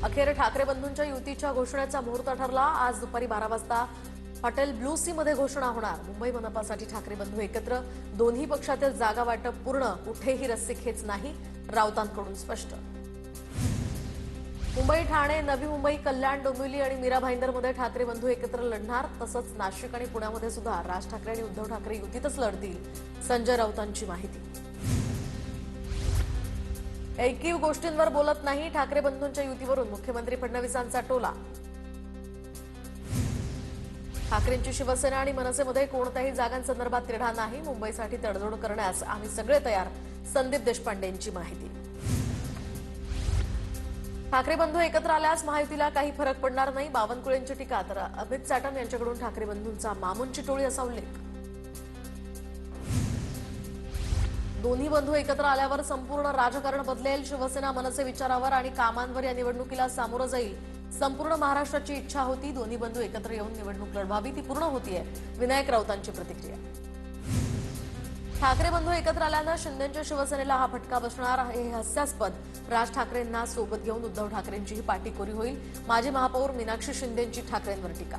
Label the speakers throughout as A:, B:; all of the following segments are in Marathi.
A: अखेर ठाकरे बंधूंच्या युतीच्या घोषणेचा मुहूर्त ठरला। आज दुपारी 12 वाजता हॉटेल ब्लू सी मध्ये घोषणा होणार। मुंबई मनपासाठी ठाकरे बंधू एकत्र, दोन्ही पक्षातील जागा वाटप पूर्ण, कुठेही रस्सीखेच नाही, राऊतांकडून स्पष्ट। मुंबई, ठाणे, नवी मुंबई, कल्याण, डोंबिवली आणि मीरा भाईंदरमध्ये ठाकरे बंधू एकत्र लढणार। तसंच नाशिक आणि पुण्यामध्ये सुद्धा राज ठाकरे आणि उद्धव ठाकरे युतीतच लढतील, संजय राऊतांची माहिती। ऐकीव गोष्टींवर बोलत नाही, ठाकरे बंधूंच्या युतीवरून मुख्यमंत्री फडणवीसांचा टोला। ठाकरेंची शिवसेना आणि मनसेमध्ये कोणत्याही जागांसंदर्भात तिढा नाही, मुंबईसाठी तडजोड करण्यास आम्ही सगळे तयार, संदीप देशपांडेंची माहिती। ठाकरे बंधू एकत्र आल्यास महायुतीला काही फरक पडणार नाही, बावनकुळेंची टीका। तर अमित साटम यांच्याकडून ठाकरे बंधूंचा मामूंची टोळी असा उल्लेख। दोन्ही बंधू एकत्र आल्यावर संपूर्ण राजकारण बदलेल, शिवसेना मनसे विचारावर आणि कामांवर या निवडणुकीला सामोरं जाईल। संपूर्ण महाराष्ट्राची इच्छा होती दोन्ही बंधू एकत्र येऊन निवडणूक लढवावी, ती पूर्ण होतीये, विनायक राऊतांची प्रतिक्रिया। ठाकरे बंधू एकत्र आल्यानं शिंदेच्या शिवसेनेला हा फटका बसणार, हे हास्यास्पद। राज ठाकरेंना सोबत घेऊन उद्धव ठाकरेंचीही पाठीकोरी होईल, माजी महापौर मीनाक्षी शिंदेंची ठाकरेंवर टीका।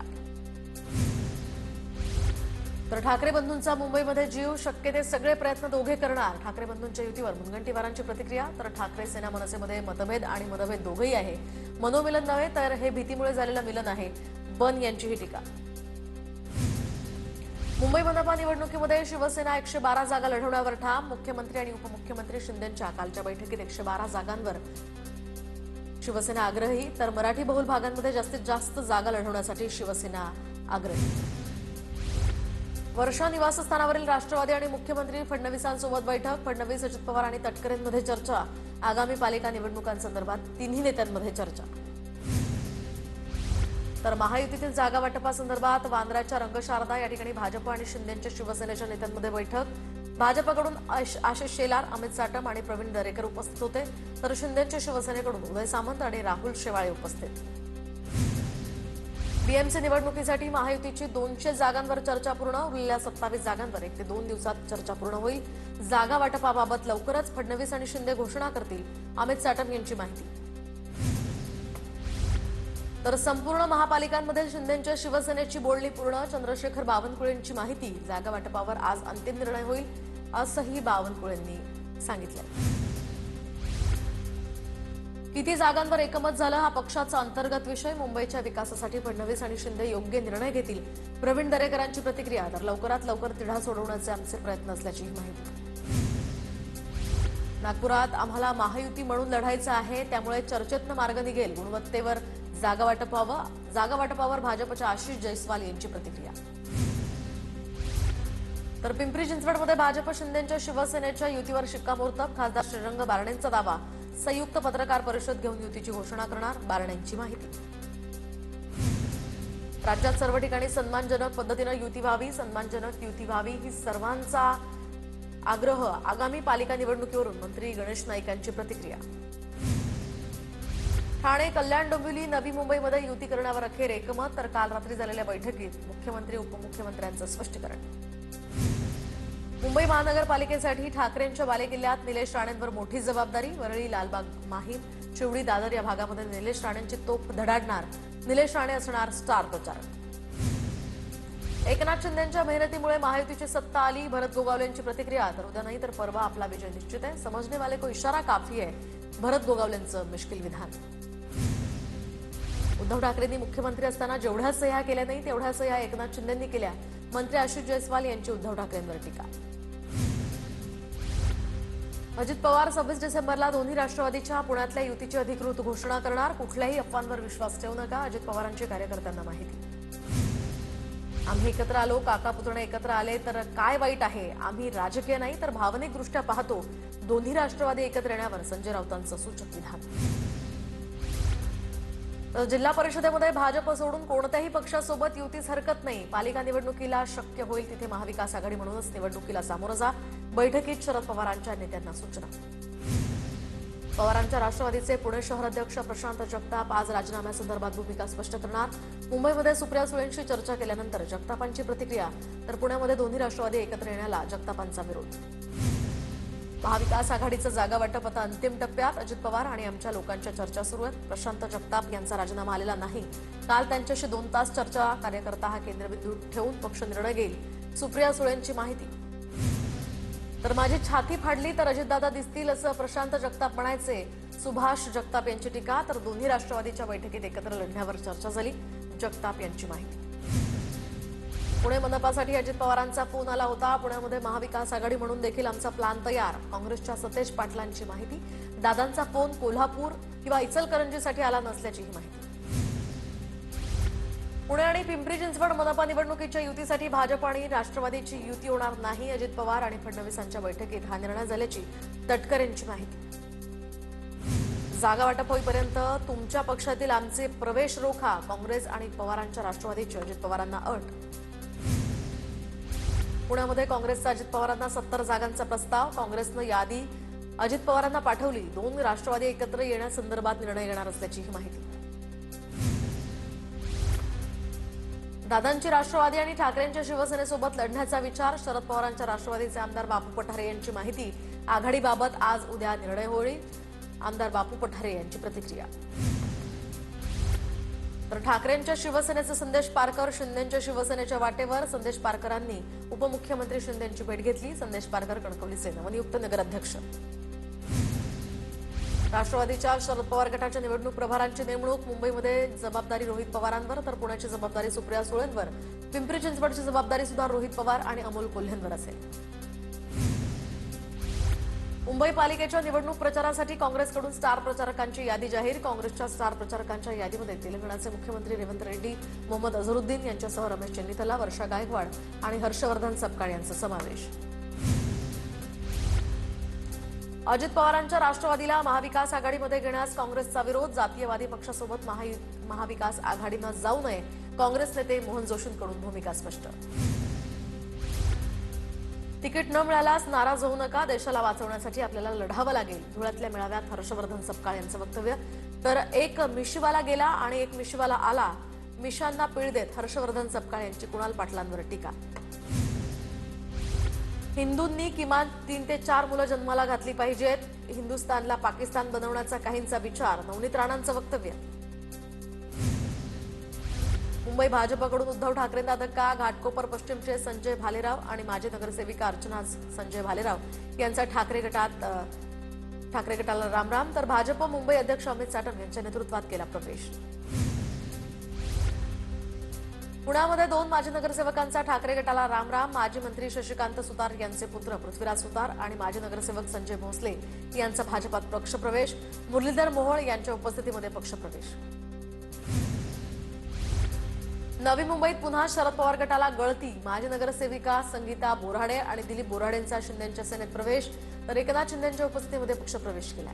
A: तर ठाकरे बंधूंचा मुंबईमध्ये जीव, शक्य ते सगळे प्रयत्न दोघे करणार, ठाकरे बंधूंच्या युतीवर मुनगंटीवारांची प्रतिक्रिया। तर ठाकरे सेना मनसेमध्ये मतभेद आणि मतभेद दोघेही आहे, मनोमिलन नव्हे तर हे भीतीमुळे झालेलं मिलन आहे, बन यांचीही टीका। मुंबई मनपा निवडणुकीमध्ये शिवसेना 112 जागा लढवण्यावर ठाम, मुख्यमंत्री आणि उपमुख्यमंत्री शिंदेंच्या कालच्या बैठकीत 112 जागांवर शिवसेना आग्रही, तर मराठी बहुल भागांमध्ये जास्तीत जास्त जागा लढवण्यासाठी शिवसेना आग्रही। वर्षा निवासस्थानावरील राष्ट्रवादी आणि मुख्यमंत्री फडणवीसांसोबत बैठक, फडणवीस, अजित पवार आणि तटकरेंमध्ये चर्चा। आगामी पालिका निवडणुकांसंदर्भात तिन्ही नेत्यांमध्ये चर्चा। तर महायुतीतील जागा वाटपासंदर्भात वांद्र्याच्या रंगशारदा या ठिकाणी भाजप आणि शिंदेच्या शिवसेनेच्या नेत्यांमध्ये बैठक। भाजपकडून आशिष शेलार, अमित साटम आणि प्रवीण दरेकर उपस्थित होते, तर शिंदेच्या शिवसेनेकडून उदय सामंत आणि राहुल शेवाळे उपस्थित। बीएमसी निवडणुकीसाठी महायुतीची 200 जागांवर चर्चा पूर्ण, उरलेल्या 27 जागांवर 1 ते 2 दिवसात चर्चा पूर्ण होईल। जागा वाटपाबाबत लवकरच फडणवीस आणि शिंदे घोषणा करतील, अमित साटम यांची माहिती। तर संपूर्ण महापालिकांमध्ये शिंदेच्या शिवसेनेची बोलणी पूर्ण, चंद्रशेखर बावनकुळेंची माहिती। जागा वाटपावर आज अंतिम निर्णय होईल, असंही बावनकुळेंनी सांगितलं। किती जागांवर एकमत झालं हा पक्षाचा अंतर्गत विषय, मुंबईच्या विकासासाठी फडणवीस आणि शिंदे योग्य निर्णय घेतील, प्रवीण दरेकरांची प्रतिक्रिया। तर लवकरात लवकर तिढा सोडवण्याचे आमचे प्रयत्न असल्याची माहिती। नागपुरात आम्हाला महायुती म्हणून लढायचं आहे, त्यामुळे चर्चेतनं मार्ग निघेल, गुणवत्तेवर जागा वाटपावर भाजपच्या आशिष जयस्वाल यांची प्रतिक्रिया। तर पिंपरी चिंचवडमध्ये भाजप शिंदेच्या शिवसेनेच्या युतीवर शिक्कामोर्तब, खासदार श्रीरंग बारणेंचा दावा। संयुक्त पत्रकार परिषद घेऊन युतीची घोषणा करणार, बारणेंची माहिती। राज्यात सर्व ठिकाणी सन्मानजनक पद्धतीनं युती व्हावी, सन्मानजनक युती व्हावी ही सर्वांचा आग्रह। आगामी पालिका निवडणुकीवरून मंत्री गणेश नाईक यांची प्रतिक्रिया। ठाणे, कल्याण, डोंबिवली, नवी मुंबईमध्ये युती करण्यावर अखेर एकमत, तर काल रात्री झालेल्या बैठकीत मुख्यमंत्री उपमुख्यमंत्र्यांचं स्पष्टीकरण। मुंबई महानगरपालिकेसाठी ठाकरेंच्या बालेकिल्ल्यात निलेश राणेंवर मोठी जबाबदारी, वरळी, लालबाग, माहीम, चिवडी, दादर या भागामध्ये निलेश राणेंची तोफ धडाडणार, निलेश राणे असणार स्टार प्रचारक। एकनाथ शिंदेंच्या मेहनतीमुळे महायुतीची सत्ता आली, भरत गोगावलेंची प्रतिक्रिया। तर उद्या नाही तर परवा आपला विजय निश्चित आहे, समजने वाले को इशारा काफी है, भरत गोगावलेंचं मिश्किल विधान। उद्धव ठाकरेंनी मुख्यमंत्री असताना जेवढ्या सह्या केल्या नाही तेवढ्या सह्या एकनाथ शिंदेंनी केल्या, मंत्री आशिष जयस्वाल यांची उद्धव ठाकरेंवर टीका। अजित पवार 26 डिसेंबरला दोन्ही राष्ट्रवादीच्या पुण्यातल्या युतीची अधिकृत घोषणा करणार, कुठल्याही अफवांवर विश्वास ठेवू नका, अजित पवारांची कार्यकर्त्यांना माहिती। आम्ही एकत्र आलो, काका पुतणे एकत्र आले तर काय वाईट आहे, आम्ही राजकीय नाही तर भावनिकदृष्ट्या पाहतो, दोन्ही राष्ट्रवादी एकत्र येण्यावर संजय राऊतांचं सूचक विधान। जिल्हा परिषदेमध्ये भाजप सोडून कोणत्याही पक्षासोबत युतीस हरकत नाही, पालिका निवडणुकीला शक्य होईल तिथे महाविकास आघाडी म्हणूनच निवडणुकीला सामोरं जा, बैठकीत शरद पवारांच्या नेत्यांना सूचना। पवारांच्या राष्ट्रवादीचे पुणे शहर अध्यक्ष प्रशांत जगताप आज राजीनाम्यासंदर्भात भूमिका स्पष्ट करणार, मुंबईमध्ये सुप्रिया सुळेंशी चर्चा केल्यानंतर जगतापांची प्रतिक्रिया। तर पुण्यामध्ये दोन्ही राष्ट्रवादी एकत्र येण्याला जगतापांचा विरोध। महाविकास आघाडीचं जागा वाटप आता अंतिम टप्प्यात. अजित पवार आणि आमच्या लोकांच्या चर्चा सुरू आहेत. प्रशांत जगताप यांचा राजीनामा आलेला नाही. काल त्यांच्याशी 2 तास चर्चा. कार्यकर्ता हा केंद्रबिंदू ठेवून पक्ष निर्णय घेईल. सुप्रिया सुळेंची माहिती. तर माझी छाती फाडली तर अजितदादा दिसतील असं प्रशांत जगताप म्हणायचे. सुभाष जगताप यांची टीका. तर दोन्ही राष्ट्रवादीच्या बैठकीत एकत्र लढण्यावर चर्चा झाली. जगताप यांची माहिती. पुणे मनपासाठी अजित पवारांचा फोन आला होता. पुण्यामध्ये महाविकास आघाडी म्हणून देखील आमचा प्लॅन तयार. काँग्रेसच्या सतेज पाटलांची माहिती. दादांचा फोन कोल्हापूर किंवा इचलकरंजीसाठी आला नसल्याची ही माहिती. पुणे आणि पिंपरी चिंचवड मनपा निवडणुकीच्या युतीसाठी भाजप आणि राष्ट्रवादीची युती होणार नाही. अजित पवार आणि फडणवीसांच्या बैठकीत हा निर्णय झाल्याची तटकरेंची माहिती. जागा वाटप होईपर्यंत तुमच्या पक्षातील आमचे प्रवेश रोखा. काँग्रेस आणि पवारांच्या राष्ट्रवादीची अजित पवारांना अट. पुण्यामध्ये काँग्रेसचा अजित पवारांना 70 जागांचा प्रस्ताव. काँग्रेसनं यादी अजित पवारांना पाठवली. 2 राष्ट्रवादी एकत्र येण्यासंदर्भात निर्णय घेणार असल्याची ही माहिती. दादांची राष्ट्रवादी आणि ठाकरेंच्या शिवसेनेसोबत लढण्याचा विचार. शरद पवारांच्या राष्ट्रवादीचे आमदार बापू पठारे यांची माहिती. आघाडीबाबत आज उद्या निर्णय होईल. आमदार बापू पठारे यांची प्रतिक्रिया. तर ठाकरेंच्या शिवसेनेचे संदेश पारकर शिंदेंच्या शिवसेनेच्या वाटेवर. संदेश पारकरांनी उपमुख्यमंत्री शिंदेंची भेट घेतली. संदेश पारकर कणकवलीचे नवनियुक्त नगराध्यक्ष. राष्ट्रवादीच्या शरद पवार गटाच्या निवडणूक प्रभारांची नेमणूक. मुंबईमध्ये जबाबदारी रोहित पवारांवर तर पुण्याची जबाबदारी सुप्रिया सुळेंवर. पिंपरी चिंचवडची जबाबदारी सुद्धा रोहित पवार आणि अमोल कोल्हेंवर असेल. मुंबई पालिकेच्या निवडणूक प्रचारासाठी काँग्रेसकडून स्टार प्रचारकांची यादी जाहीर. काँग्रेसच्या स्टार प्रचारकांच्या यादीमध्ये तेलंगणाचे मुख्यमंत्री रेवंत रेड्डी, मोहम्मद अझरुद्दीन यांच्यासह रमेश चेन्नीथला, वर्षा गायकवाड आणि हर्षवर्धन सपकाळ यांचा समावेश. अजित पवारांच्या राष्ट्रवादीला महाविकास आघाडीमध्ये घेण्यास काँग्रेसचा विरोध. जातीयवादी पक्षासोबत महाविकास आघाडीनं जाऊ नये. काँग्रेस नेते मोहन जोशींकडून भूमिका स्पष्ट. तिकीट न मिळाल्यास नाराज होऊ नका. देशाला वाचवण्यासाठी आपल्याला लढावं लागेल. धुळ्यातल्या मेळाव्यात हर्षवर्धन सपकाळ यांचं वक्तव्य. तर एक मिशीवाला गेला आणि एक मिशीवाला आला. मिशांना पीळ देत हर्षवर्धन सपकाळ यांची कुणाल पाटलांवर टीका. हिंदूंनी किमान 3 ते 4 मुलं जन्माला घातली पाहिजेत. हिंदुस्थानला पाकिस्तान बनवण्याचा काहींचा विचार. नवनीत राणांचं वक्तव्य. मुंबई भाजपकडून उद्धव ठाकरेंना धक्का. घाटकोपर पश्चिमचे संजय भालेराव आणि माजी नगरसेविका अर्चना संजय भालेराव यांचा ठाकरे गटाला रामराम. तर भाजप मुंबई अध्यक्ष अमित साटम यांच्या नेतृत्वात केला प्रवेश. पुण्यामध्ये 2 माजी नगरसेवकांचा ठाकरे गटाला रामराम. माजी मंत्री शशिकांत सुतार यांचे पुत्र पृथ्वीराज सुतार आणि माजी नगरसेवक संजय भोसले यांचा भाजपात पक्षप्रवेश. मुरलीधर मोहोळ यांच्या उपस्थितीमध्ये पक्षप्रवेश. नवी मुंबईत पुन्हा शरद पवार गटाला गळती. माजी नगरसेविका संगीता बोराडे आणि दिलीप बोराडेंचा शिंदेंच्या सेनेत प्रवेश. तर एकनाथ शिंदेंच्या उपस्थितीमध्ये पक्षप्रवेश केला.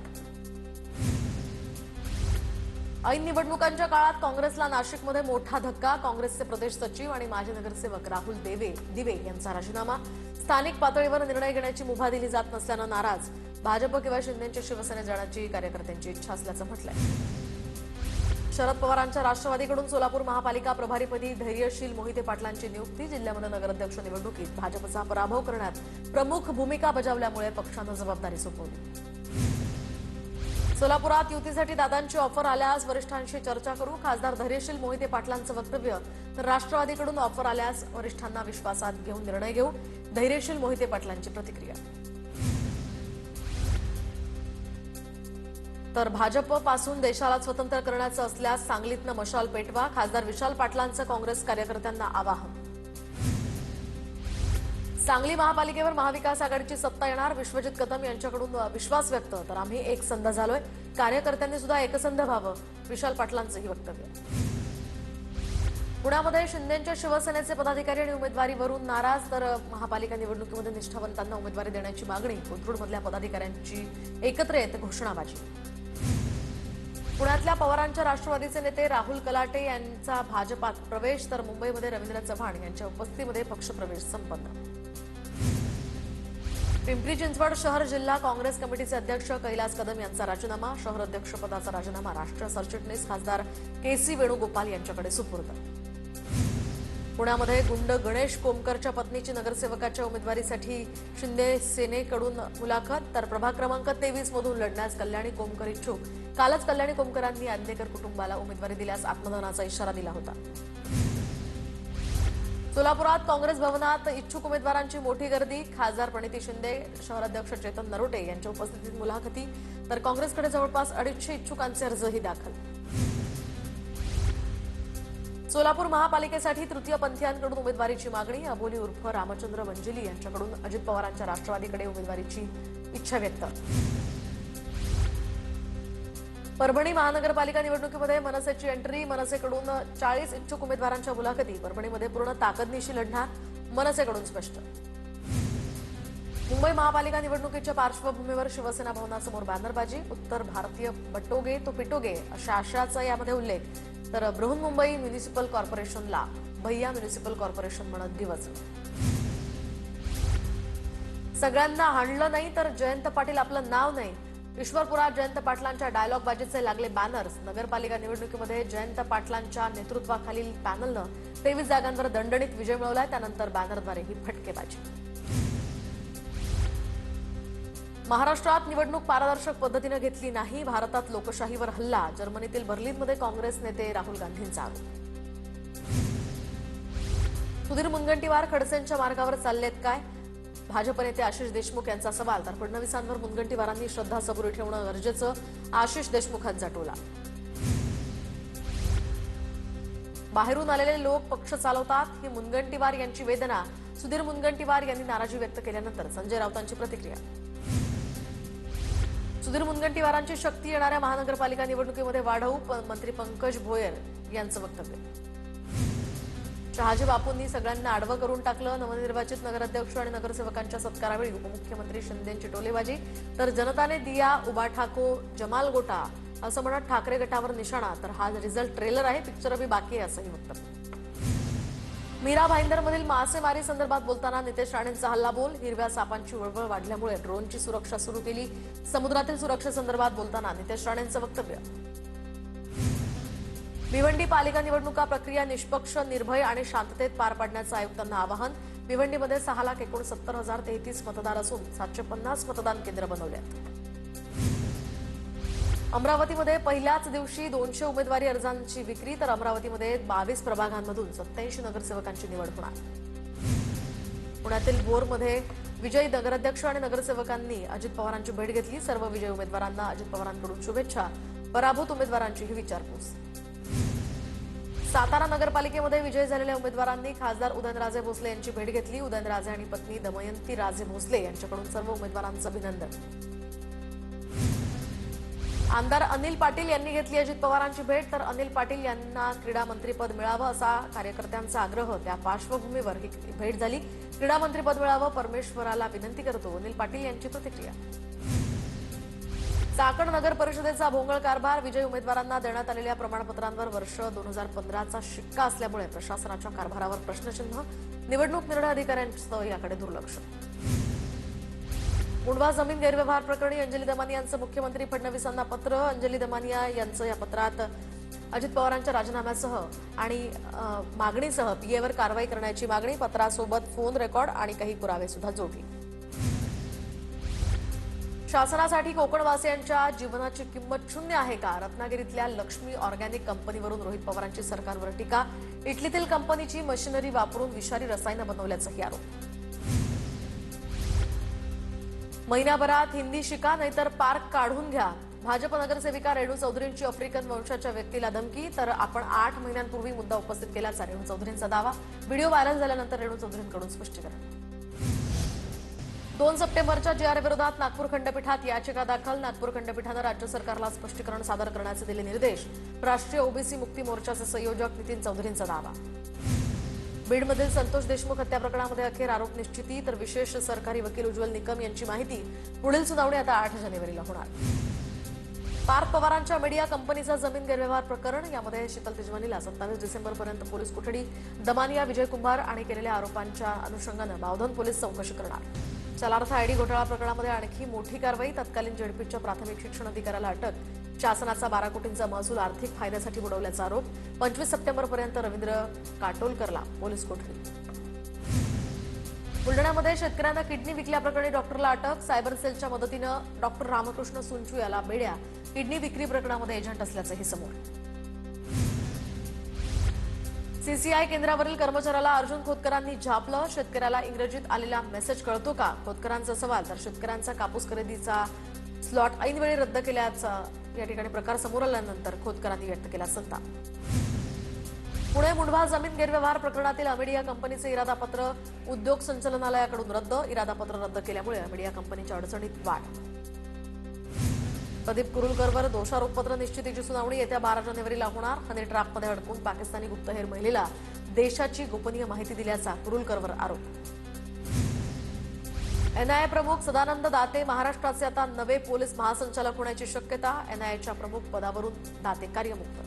A: ऐन निवडणुकांच्या काळात काँग्रेसला नाशिकमध्ये मोठा धक्का. काँग्रेसचे प्रदेश सचिव आणि माजी नगरसेवक राहुल दिवे यांचा राजीनामा. स्थानिक पातळीवर निर्णय घेण्याची मुभा दिली जात नसल्यानं नाराज. भाजप किंवा शिंदेंच्या शिवसेनेत जाण्याची कार्यकर्त्यांची इच्छा असल्याचं म्हटलंय. शरद पवारांच्या राष्ट्रवादीकडून सोलापूर महापालिका प्रभारीपदी धैर्यशील मोहिते पाटलांची नियुक्ती. जिल्ह्यामध्ये नगराध्यक्ष निवडणुकीत भाजपचा पराभव करण्यात प्रमुख भूमिका बजावल्यामुळे पक्षानं जबाबदारी सोपवली. सोलापुरात युतीसाठी दादांची ऑफर आल्यास वरिष्ठांशी चर्चा करू. खासदार धैर्यशील मोहिते पाटलांचं वक्तव्य. तर राष्ट्रवादीकडून ऑफर आल्यास वरिष्ठांना विश्वासात घेऊन निर्णय घेऊ. धैर्यशील मोहिते पाटलांची प्रतिक्रिया. तर भाजपपासून देशाला स्वतंत्र करण्याचं असल्यास सांगलीतनं मशाल पेटवा. खासदार विशाल पाटलांचं काँग्रेस कार्यकर्त्यांना आवाहन. सांगली महापालिकेवर महाविकास आघाडीची सत्ता येणार. विश्वजित कदम यांच्याकडून विश्वास व्यक्त. तर आम्ही एकसंध झालोय. कार्यकर्त्यांनी सुद्धा एकसंध व्हावं. विशाल पाटलांचंही वक्तव्य. पुण्यामध्ये शिंदेंच्या शिवसेनेचे पदाधिकारी आणि उमेदवारीवरून नाराज. तर महापालिका निवडणुकीमध्ये निष्ठावंतांना उमेदवारी देण्याची मागणी. कोथरूडमधल्या पदाधिकाऱ्यांची एकत्र येत घोषणाबाजी. पुण्यातल्या पवारांच्या राष्ट्रवादीचे नेते राहुल कलाटे यांचा भाजपात प्रवेश. तर मुंबईमध्ये रवींद्र चव्हाण यांच्या उपस्थितीमध्ये पक्षप्रवेश संपन्न. पिंपरी चिंचवड शहर जिल्हा काँग्रेस कमिटीचे अध्यक्ष कैलास कदम यांचा राजीनामा. शहर अध्यक्षपदाचा राजीनामा राष्ट्रीय सरचिटणीस खासदार के.सी. वेणुगोपाल यांच्याकडे सुपूर्द. पुण्यामध्ये गुंड गणेश कोमकरच्या पत्नीची नगरसेवकाच्या उमेदवारीसाठी शिंदे सेनेकडून मुलाखत तर प्रभाग क्रमांक 23 मधून लढण्यास कल्याणी कोमकर इच्छुक. कालच कल्याणी कोमकरांनी अंदेकर कुटुंबाला उमेदवारी दिल्यास आत्मदहनाचा इशारा दिला होता. सोलापुरात काँग्रेस भवनात इच्छुक उमेदवारांची मोठी गर्दी. खासदार प्रणिती शिंदे, शहराध्यक्ष चेतन नरोटे यांच्या उपस्थितीत मुलाखती तर काँग्रेसकडे जवळपास 250 इच्छुकांचे अर्जही दाखल. सोलापूर महापालिकेसाठी तृतीयपंथीयांकडून उमेदवारीची मागणी. अबोली उर्फ रामचंद्र वंजिली यांच्याकडून अजित पवारांच्या राष्ट्रवादीकडे उमेदवारीची इच्छा व्यक्त. परभणी महानगरपालिका निवडणुकीमध्ये मनसेची एंट्री. मनसेकडून 40 इच्छुक उमेदवारांच्या मुलाखती. परभणीमध्ये पूर्ण ताकदनिशी लढणार, मनसेकडून स्पष्ट. मुंबई महापालिका निवडणुकीच्या पार्श्वभूमीवर शिवसेना भवनासमोर बॅनरबाजी. उत्तर भारतीय बटोगे तो पिटोगे अशा आशयाचा यामध्ये उल्लेख. तर बृहन्मुंबई म्युनिसिपल कॉर्पोरेशनला भैया म्युनिसिपल कॉर्पोरेशन म्हणत दिवस. सगळ्यांना हाणलं नाही तर जयंत पाटील आपलं नाव नाही. ईश्वरपुरात जयंत पाटलांच्या डायलॉग बाजीचे लागले बॅनर्स. नगरपालिका निवडणुकीमध्ये जयंत पाटलांच्या नेतृत्वाखालील पॅनलनं 23 जागांवर दणदणीत विजय मिळवलाय. त्यानंतर बॅनरद्वारे ही फटकेबाजी. महाराष्ट्रात निवडणूक पारदर्शक पद्धतीने घेतली नाही. भारतात लोकशाहीवर हल्ला. जर्मनीतील बर्लिनमध्ये काँग्रेस नेते राहुल गांधींचा आरोप. सुधीर मुनगंटीवार खडसेंच्या मार्गावर चाललेत काय? भाजप नेते आशिष देशमुख यांचा सवाल. तर फडणवीसांवर मुनगंटीवारांनी श्रद्धा सबुरी ठेवणं गरजेचं, आशिष देशमुखांचा टोला. बाहेरून आलेले लोक पक्ष चालवतात ही मुनगंटीवार यांची वेदना. सुधीर मुनगंटीवार यांनी नाराजी व्यक्त केल्यानंतर संजय राऊतांची प्रतिक्रिया. सुधीर मुनगंटीवारांची शक्ती येणाऱ्या महानगरपालिका निवडणुकीमध्ये वाढवू, मंत्री पंकज भोयर यांचं वक्तव्य. शहाजी बापूंनी सगळ्यांना आडवं करून टाकलं. नवनिर्वाचित नगराध्यक्ष आणि नगरसेवकांच्या सत्कारावेळी उपमुख्यमंत्री शिंदेंची टोलेबाजी. तर जनताने दिया उभा ठाको जमाल गोटा असं म्हणत ठाकरे गटावर निशाणा. तर हा रिझल्ट ट्रेलर आहे, पिक्चर अभी बाकी आहे असंही वक्तव्य. मीरा भाईंदरमधील मासेमारी संदर्भात बोलताना नितेश राणेंचा हल्लाबोल. हिरव्या सापांची वळवळ वाढल्यामुळे ड्रोनची सुरक्षा सुरू केली. समुद्रातील सुरक्षेसंदर्भात बोलताना नितेश राणेंचं वक्तव्य. भिवंडी पालिका निवडणुका प्रक्रिया निष्पक्ष, निर्भय आणि शांततेत पार पाडण्याचं आयुक्तांना आवाहन. भिवंडीमध्ये 6,69,033 मतदार असून 750 मतदान केंद्र बनवल्यात. अमरावतीमध्ये पहिल्याच दिवशी 200 उमेदवारी अर्जांची विक्री. तर अमरावतीमध्ये 22 प्रभागांमधून 87 नगरसेवकांची निवड होणार. पुण्यातील बोरमध्ये विजयी नगराध्यक्ष आणि नगरसेवकांनी अजित पवारांची भेट घेतली. सर्व विजयी उमेदवारांना अजित पवारांकडून शुभेच्छा. पराभूत उमेदवारांचीही विचारपूस. सातारा नगरपालिकेमध्ये विजयी झालेल्या उमेदवारांनी खासदार उदयनराजे भोसले यांची भेट घेतली. उदयनराजे आणि पत्नी दमयंती राजे भोसले यांच्याकडून सर्व उमेदवारांचं अभिनंदन. आमदार अनिल पाटील यांनी घेतली अजित पवारांची भेट. तर अनिल पाटील यांना क्रीडा मंत्रीपद मिळावं असा कार्यकर्त्यांचा आग्रह. त्या पार्श्वभूमीवर ही भेट झाली. क्रीडा मंत्रीपद मिळावं, परमेश्वराला विनंती करतो, अनिल पाटील यांची प्रतिक्रिया. चाकण नगर परिषदेचा भोंगळ कारभार. विजयी उमेदवारांना देण्यात आलेल्या प्रमाणपत्रांवर वर्ष 2015चा शिक्का असल्यामुळे प्रशासनाच्या कारभारावर प्रश्नचिन्ह. निवडणूक निर्णय अधिकाऱ्यांचं याकडे दुर्लक्ष. मुंडवा जमीन गैरव्यवहार प्रकरणी अंजली दमानिया यांचं मुख्यमंत्री फडणवीसांना पत्र. अंजली दमानिया यांचं या पत्रात अजित पवारांच्या राजीनाम्यासह आणि मागणीसह पीएवर कारवाई करण्याची मागणी. पत्रासोबत फोन रेकॉर्ड आणि काही पुरावे सुद्धा जोडले. शासनासाठी कोकणवासियांच्या जीवनाची किंमत शून्य आहे का? रत्नागिरीतल्या लक्ष्मी ऑर्गॅनिक कंपनीवरून रोहित पवारांची सरकारवर टीका. इटलीतील कंपनीची मशिनरी वापरून विषारी रसायनं बनवल्याचाही आरोप. महिनाभरात हिंदी शिका नाहीतर पार्क काढून घ्या. भाजप नगरसेविका रेणू चौधरींची आफ्रिकन वंशाच्या व्यक्तीला धमकी. तर आपण 8 महिन्यांपूर्वी मुद्दा उपस्थित केल्याचा रेणू चौधरींचा दावा. व्हिडिओ व्हायरल झाल्यानंतर रेणू चौधरींकडून स्पष्टीकरण. 2 सप्टेंबरच्या जीआर विरोधात नागपूर खंडपीठात याचिका दाखल. नागपूर खंडपीठानं राज्य सरकारला स्पष्टीकरण सादर करण्याचे दिले निर्देश. राष्ट्रीय ओबीसी मुक्ती मोर्चाचे संयोजक नितीन चौधरींचा दावा. बीडमधील संतोष देशमुख हत्या प्रकरणामध्ये अखेर आरोप निश्चिती. तर विशेष सरकारी वकील उज्ज्वल निकम यांची माहिती. पुढील सुनावणी आता 8 जानेवारीला होणार. पार्थ पवारांच्या मीडिया कंपनीचा जमीन गैरव्यवहार प्रकरण. यामध्ये शीतल तिजवानीला 27 डिसेंबरपर्यंत पोलीस कोठडी. दमानिया, विजय कुंभार आणि केलेल्या आरोपांच्या अनुषंगानं बावधन पोलीस चौकशी करणार. चलार्थ आयडी घोटाळा प्रकरणामध्ये आणखी मोठी कारवाई. तत्कालीन जेडपीच्या प्राथमिक शिक्षण अधिकाऱ्याला अटक. शासनाचा 12 कोटींचा महसूल आर्थिक फायद्यासाठी बुडवल्याचा आरोप. 25 सप्टेंबरपर्यंत रवींद्र काटोलकरला पोलीस कोठडी. बुलढाण्यामध्ये शेतकऱ्यांना किडनी विकल्याप्रकरणी डॉक्टरला अटक. सायबर सेलच्या मदतीनं डॉक्टर रामकृष्ण सुंचू याला बेड्या. किडनी विक्री प्रकरणामध्ये एजंट असल्याचंही समोर. सीसीआय केंद्रावरील कर्मचाऱ्याला अर्जुन खोतकरांनी झापलं. शेतकऱ्याला इंग्रजीत आलेला मेसेज कळतो का? खोतकरांचा सवाल. तर शेतकऱ्यांचा कापूस खरेदीचा स्लॉट ऐनवेळी रद्द केल्याचा या ठिकाणी प्रकार समोर आल्यानंतर खोतकरांनी व्यक्त केला संताप. पुणे मुंढवा जमीन गैरव्यवहार प्रकरणातील अमेडिया कंपनीचे इरादापत्र उद्योग संचालनालयाकडून रद्द. इरादापत्र रद्द केल्यामुळे अमेडिया कंपनीच्या अडचणीत वाढ. प्रदीप कुरुलकरवर दोषारोपपत्र निश्चितीची सुनावणी येत्या 12 जानेवारीला होणार. हनी ट्रॅपमध्ये अडकून पाकिस्तानी गुप्तहेर महिलेला देशाची गोपनीय माहिती दिल्याचा कुरुलकरवर आरोप. एनआयए प्रमुख सदानंद दाते महाराष्ट्राचे आता नवे पोलीस महासंचालक होण्याची शक्यता. एनआयएच्या प्रमुख पदावरून दाते कार्यमुक्त.